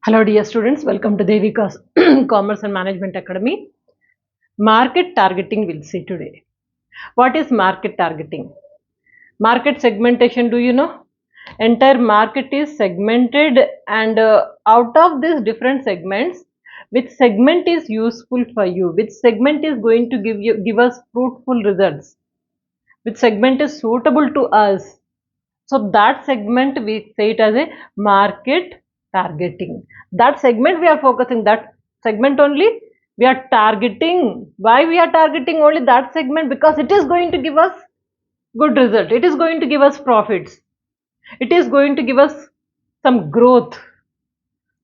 Hello dear students, welcome to Devika's Commerce and Management Academy. Market targeting we'll see today. What is market targeting? Market segmentation, do you know? Entire market is segmented and out of these different segments, which segment is useful for you? Which segment is going to give us fruitful results? Which segment is suitable to us? So that segment we say it as a market targeting. That segment we are focusing, that segment only we are targeting. Why we are targeting only that segment? Because it is going to give us good result. It is going to give us profits. It is going to give us some growth.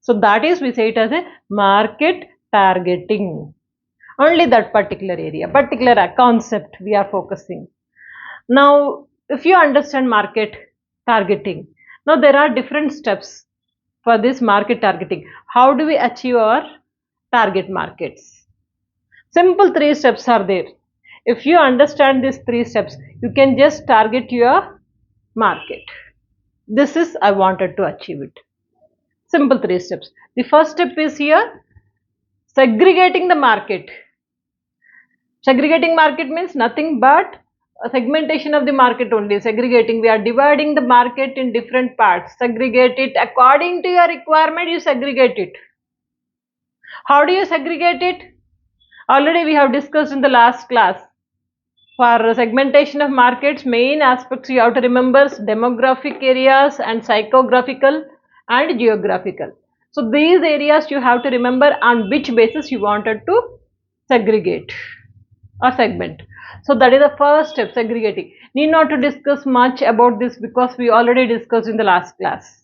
So that is we say it as a market targeting. Only that particular area, particular concept we are focusing. Now, if you understand market targeting, now there are different steps for this market targeting. How do we achieve our target markets? Simple three steps are there. If you understand these three steps, you can just target your market. This is I wanted to achieve it. Simple three steps. The first step is here segregating the market. Segregating market means nothing but a segmentation of the market only. Segregating, we are dividing the market in different parts. Segregate it according to your requirement, you segregate it. How do you segregate it? Already we have discussed in the last class. For segmentation of markets, main aspects you have to remember demographic areas and psychographical and geographical. So these areas you have to remember on which basis you wanted to segregate or segment. So that is the first step, segregating. Need not to discuss much about this because we already discussed in the last class.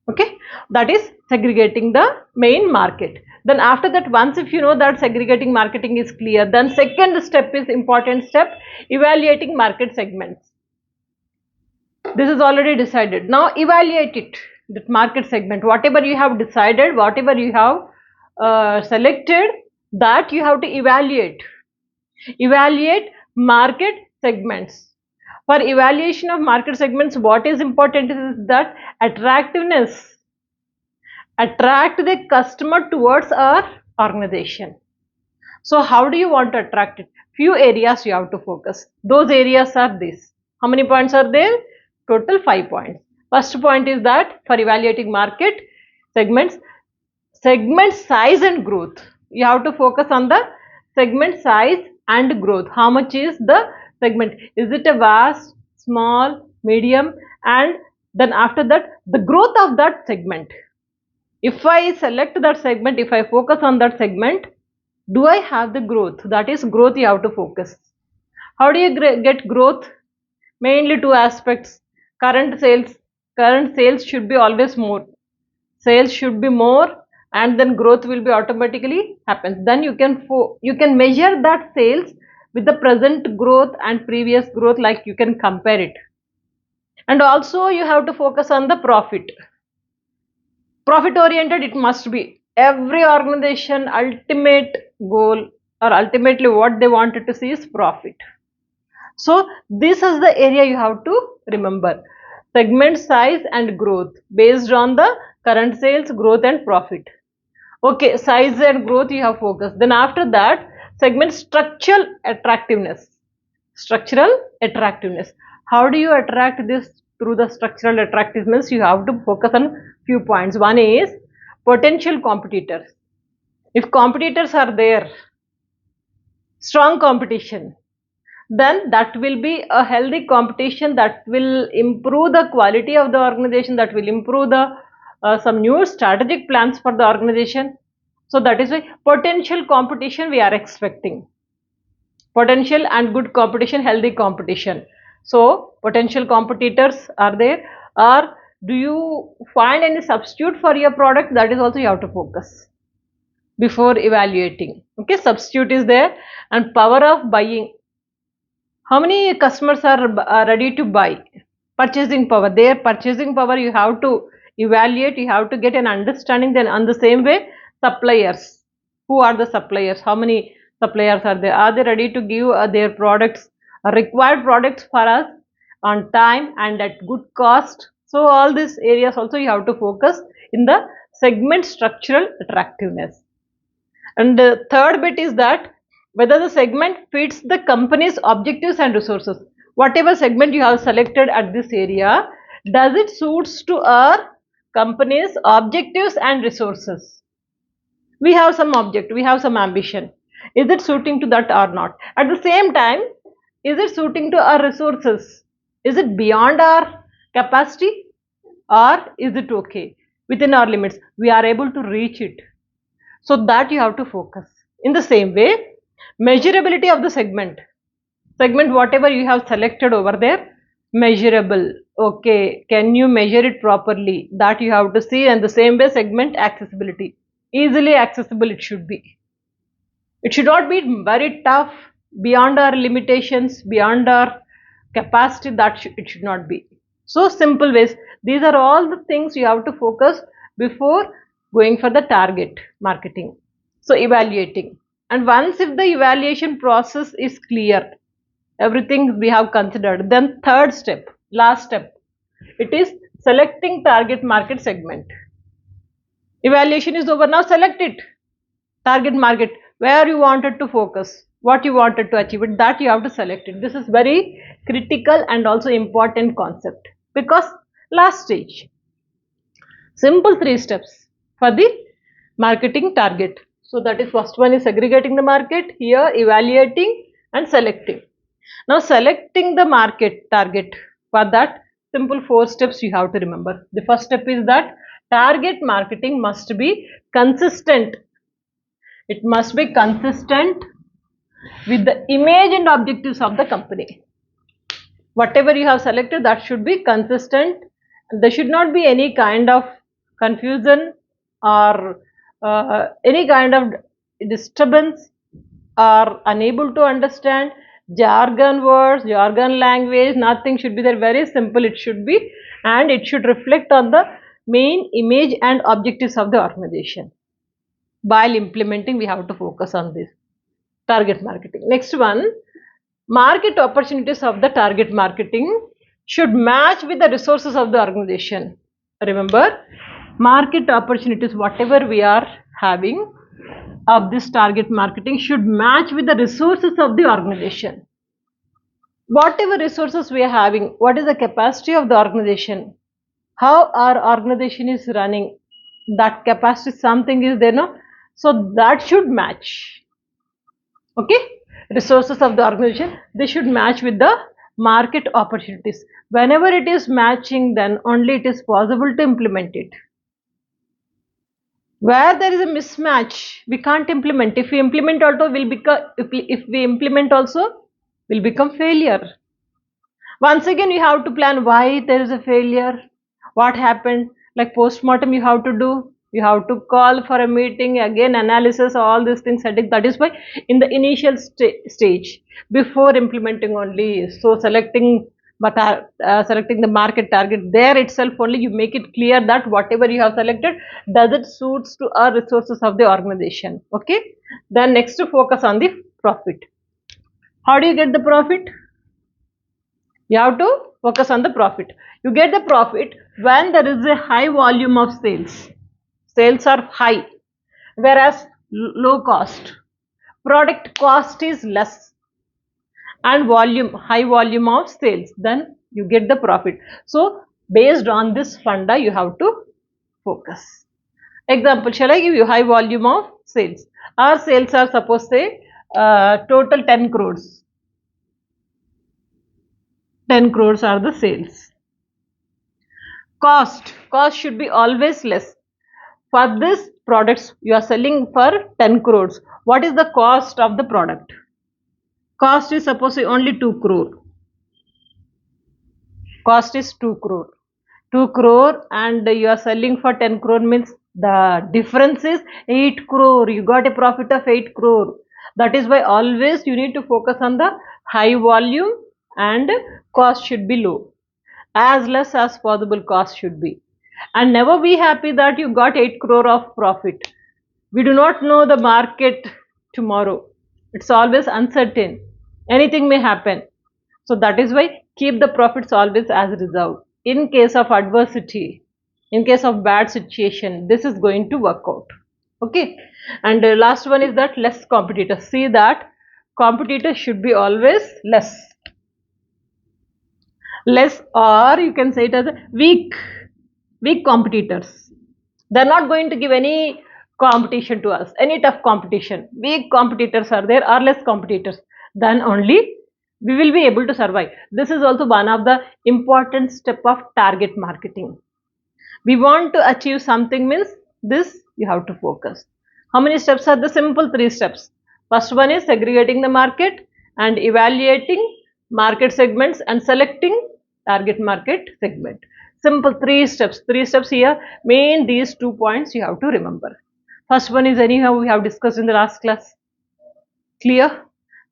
Okay, that is segregating the main market. Then after that, once if you know that segregating marketing is clear, then second step is important step, evaluating market segments. This is already decided. Now evaluate it, that market segment, whatever you have decided, whatever you have selected, that you have to evaluate. Evaluate market segments. For evaluation of market segments, what is important is that attractiveness. Attract the customer towards our organization. So how do you want to attract it? Few areas you have to focus. Those areas are this. How many points are there? Total 5 points. First point is that for evaluating market segments, segment size and growth. You have to focus on the segment size and growth. How much is the segment? Is it a vast, small, medium, and then after that the growth of that segment. If I select that segment, if I focus on that segment, do I have the growth? That is growth you have to focus. How do you get growth? Mainly two aspects. Current sales should be always more. Sales should be more and then growth will be automatically happens. Then you can measure that sales with the present growth and previous growth, like you can compare it. And also you have to focus on the profit. Profit oriented it must be. Every organization ultimate goal or ultimately what they wanted to see is profit. So this is the area you have to remember. Segment size and growth based on the current sales, growth and profit. Okay, size and growth you have focused. Then after that, segment structural attractiveness. Structural attractiveness. How do you attract this through the structural attractiveness? You have to focus on few points. One is potential competitors. If competitors are there, strong competition, then that will be a healthy competition that will improve the quality of the organization, that will improve the some new strategic plans for the organization. So that is why potential competition we are expecting. Potential and good competition, healthy competition. So potential competitors are there, or do you find any substitute for your product? That is also you have to focus before evaluating. Okay, substitute is there. And power of buying. How many customers are ready to buy? Purchasing power. Their purchasing power you have to evaluate, you have to get an understanding. Then on the same way, suppliers. Who are the suppliers? How many suppliers are there? Are they ready to give their products, required products for us on time and at good cost? So all these areas also you have to focus in the segment structural attractiveness. And the third bit is that whether the segment fits the company's objectives and resources. Whatever segment you have selected at this area, does it suits to our company's objectives and resources? We have some object, we have some ambition. Is it suiting to that or not? At the same time, is it suiting to our resources? Is it beyond our capacity or is it okay? Within our limits, we are able to reach it. So that you have to focus. In the same way, measurability of the segment. Segment whatever you have selected over there, measurable. Okay, can you measure it properly? That you have to see. And the same way, segment accessibility. Easily accessible it should be. It should not be very tough, beyond our limitations, beyond our capacity. It should not be. So simple ways. These are all the things you have to focus before going for the target marketing. So evaluating. And once if the evaluation process is clear, everything we have considered, then third step, last step, it is selecting target market segment. Evaluation is over, now select it. Target market, where you wanted to focus, what you wanted to achieve it, that you have to select it. This is very critical and also important concept, because last stage, simple 3 steps for the marketing target. So that is, first one is segregating the market, here evaluating and selecting. Now selecting the market target, for that simple 4 steps you have to remember. The first step is that target marketing must be consistent. It must be consistent with the image and objectives of the company. Whatever you have selected, that should be consistent. There should not be any kind of confusion or any kind of disturbance or unable to understand jargon words, jargon language. Nothing should be there. Very simple it should be, and it should reflect on the main image and objectives of the organization. While implementing, we have to focus on this target marketing. Next one, market opportunities of the target marketing should match with the resources of the organization. Remember, market opportunities, whatever we are having of this target marketing, should match with the resources of the organization. Whatever resources we are having, what is the capacity of the organization, how our organization is running, that capacity, something is there, no? So that should match. Okay, resources of the organization, they should match with the market opportunities. Whenever it is matching, then only it is possible to implement it. Where there is a mismatch, we can't implement. If we implement also, will become, if we implement also, will become failure. Once again, you have to plan why there is a failure, what happened, like postmortem you have to do. You have to call for a meeting, again analysis, all these things. That is why in the initial stage, before implementing only, so selecting selecting the market target, there itself only you make it clear that whatever you have selected, does it suits to our resources of the organization. Okay, then next to focus on the profit. How do you get the profit? You have to focus on the profit. You get the profit when there is a high volume of sales. Sales are high, whereas low cost. Product cost is less and volume, high volume of sales, then you get the profit. So based on this funda, you have to focus. Example, shall I give you high volume of sales? Our sales are, suppose say total 10 crores. 10 crores are the sales. Cost should be always less. For this products you are selling for 10 crores. What is the cost of the product? Cost is, suppose only 2 crore. Cost is 2 crore. 2 crore and you are selling for 10 crore, means the difference is 8 crore. You got a profit of 8 crore. That is why always you need to focus on the high volume and cost should be low. As less as possible cost should be. And never be happy that you got 8 crore of profit. We do not know the market tomorrow. It's always uncertain. Anything may happen. So that is why keep the profits always as reserve. in case of adversity, in case of bad situation, this is going to work out. Okay, and last one is that less competitors. See that competitors should be always less, or you can say it as weak competitors. They're not going to give any competition to us, any tough competition. Weak competitors are there, or less competitors, then only we will be able to survive. This is also one of the important step of target marketing. We want to achieve something, means this you have to focus. How many steps are the simple 3 steps? First one is segregating the market and evaluating market segments and selecting target market segment. Simple 3 steps. 3 steps here. Main these 2 points you have to remember. First one is anyhow we have discussed in the last class. Clear?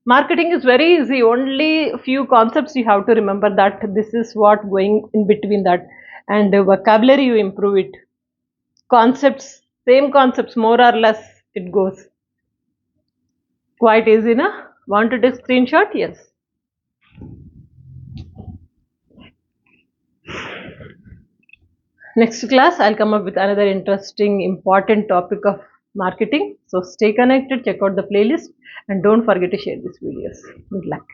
Marketing is very easy. Only few concepts you have to remember, that this is what going in between that, and vocabulary you improve it. Concepts, same concepts, more or less it goes. Quite easy, na? Want to take screenshot? Yes. Next class, I'll come up with another interesting, important topic of marketing. So stay connected, check out the playlist, and don't forget to share these videos. Good luck.